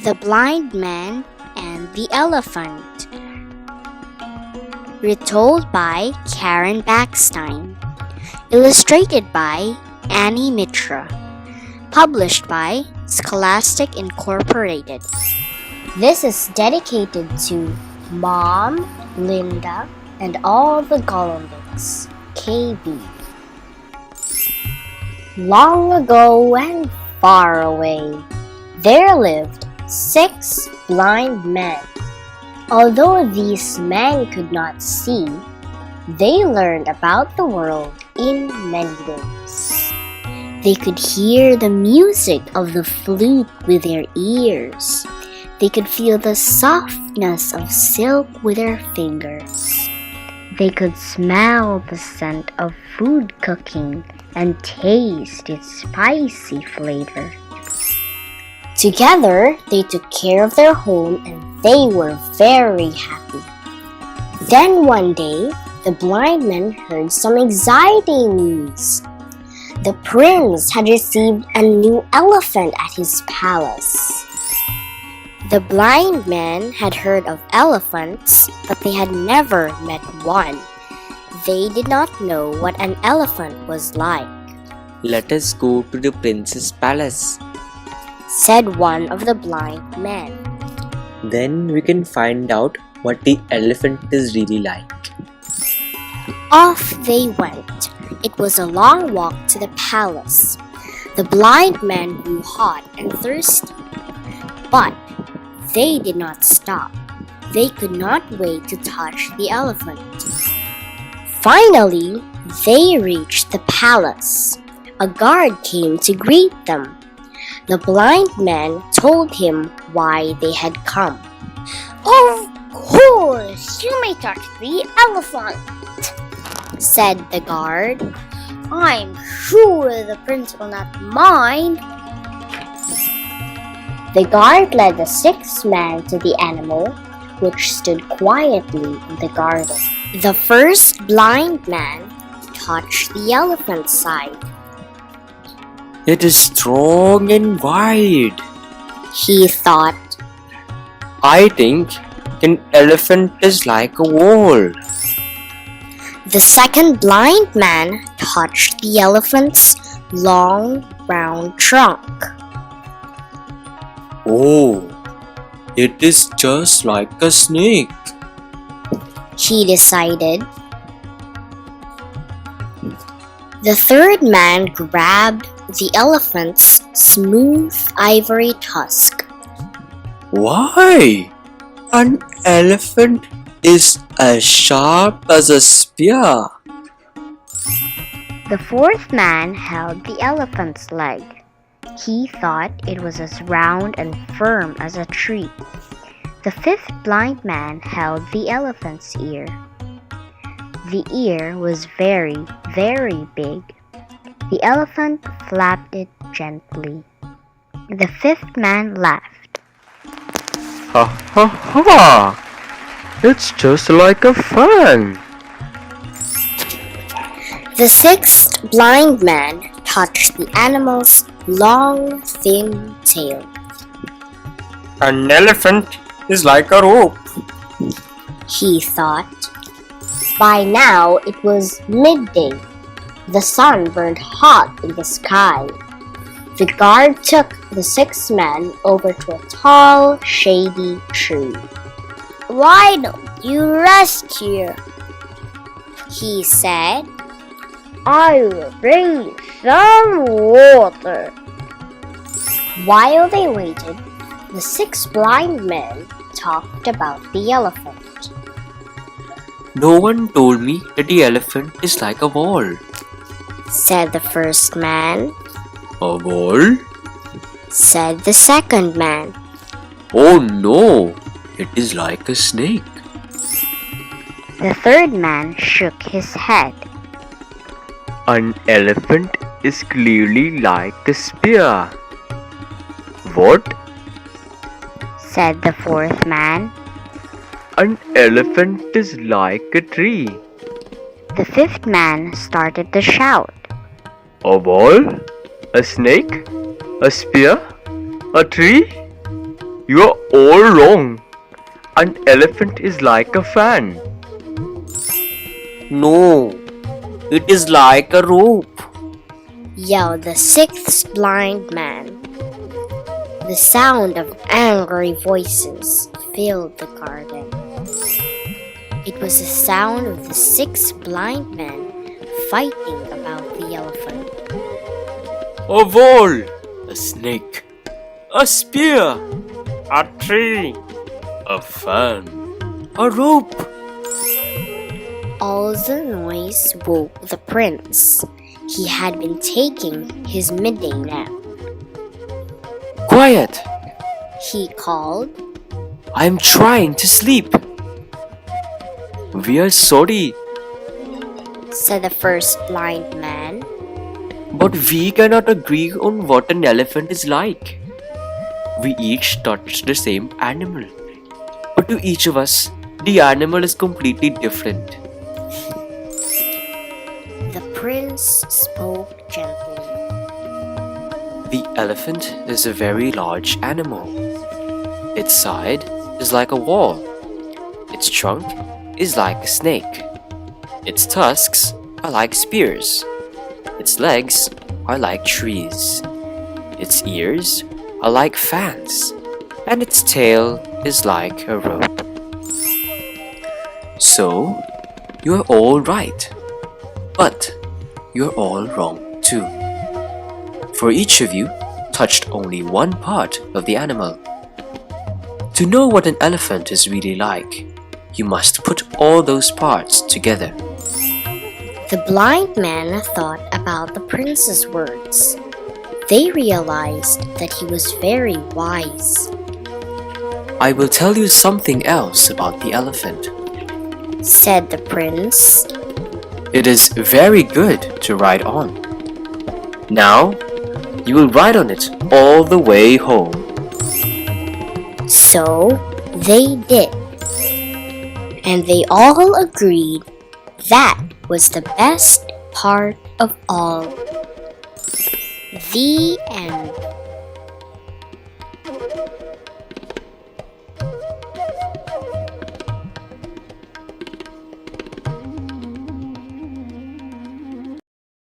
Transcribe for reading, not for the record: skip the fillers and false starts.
The Blind Man and the Elephant. Retold by Karen Backstein. Illustrated by Annie Mitra. Published by Scholastic Incorporated. This is dedicated to Mom, Linda, and all the Gollumbics. KB. Long ago and far away, there lived 6 blind men. Although these men could not see, they learned about the world in many ways. They could hear the music of the flute with their ears. They could feel the softness of silk with their fingers. They could smell the scent of food cooking and taste its spicy flavor. Together, they took care of their home and they were very happy. Then one day, the blind men heard some exciting news. The prince had received a new elephant at his palace. The blind men had heard of elephants, but they had never met one. They did not know what an elephant was like. "Let us go to the prince's palace," said one of the blind men. "Then we can find out what the elephant is really like." Off they went. It was a long walk to the palace. The blind men grew hot and thirsty, but they did not stop. They could not wait to touch the elephant. Finally, they reached the palace. A guard came to greet them. The blind men told him why they had come. "Of course, you may touch the elephant," said the guard. "I'm sure the prince will not mind." The guard led the 6th man to the animal, which stood quietly in the garden. The first blind man touched the elephant's side. "It is strong and wide," he thought. "I think an elephant is like a wall." The second blind man touched the elephant's long, round trunk. "Oh, it is just like a snake," he decided. The third man grabbed the elephant's smooth ivory tusk. "Why? An elephant is as sharp as a spear." The fourth man held the elephant's leg. He thought it was as round and firm as a tree. The fifth blind man held the elephant's ear. The ear was very, very big. The elephant flapped it gently. The fifth man laughed. "Ha ha ha! It's just like a fan." The sixth blind man touched the animal's long, thin tail. "An elephant is like a rope," he thought. By now it was midday. The sun burned hot in the sky. The guard took the 6th man over to a tall, shady tree. "Why don't you rest here?" he said. "I will bring you some water." While they waited, the 6 blind men talked about the elephant. "No one told me that the elephant is like a wall." said the first man. "A wall?" said the second man. "Oh no, it is like a snake." The third man shook his head. "An elephant is clearly like a spear." "What?" said the fourth man. "An elephant is like a tree." The fifth man started to shout. "A wall? A snake? A spear? A tree? You're all wrong. An elephant is like a fan. No, it is like a rope, yelled the sixth blind man. The sound of angry voices filled the garden. It was the sound of the six blind men fighting about the elephant. a wall, a snake, a spear, a tree, a fan, a rope. All the noise woke the prince. He had been taking his midday nap. Quiet! He called. I'm trying to sleep. We are sorry, Said the first blind man. but we cannot agree on what an elephant is like. We each touched the same animal, but to each of us, the animal is completely different. The prince spoke gently. The elephant is a very large animal. Its side is like a wall. Its trunk is like a snake. Its tusks are like spears. Its legs are like trees. Its ears are like fans. And its tail is like a rope. So, you're all right. But you're all wrong too. For each of you touched only one part of the animal. To know what an elephant is really like, you must put all those parts together. The blind man thought about the prince's words. They realized that he was very wise. I will tell you something else about the elephant. Said the prince. It is very good to ride on. Now, you will ride on it all the way home. So they did. And they all agreed that was the best part of all. The end.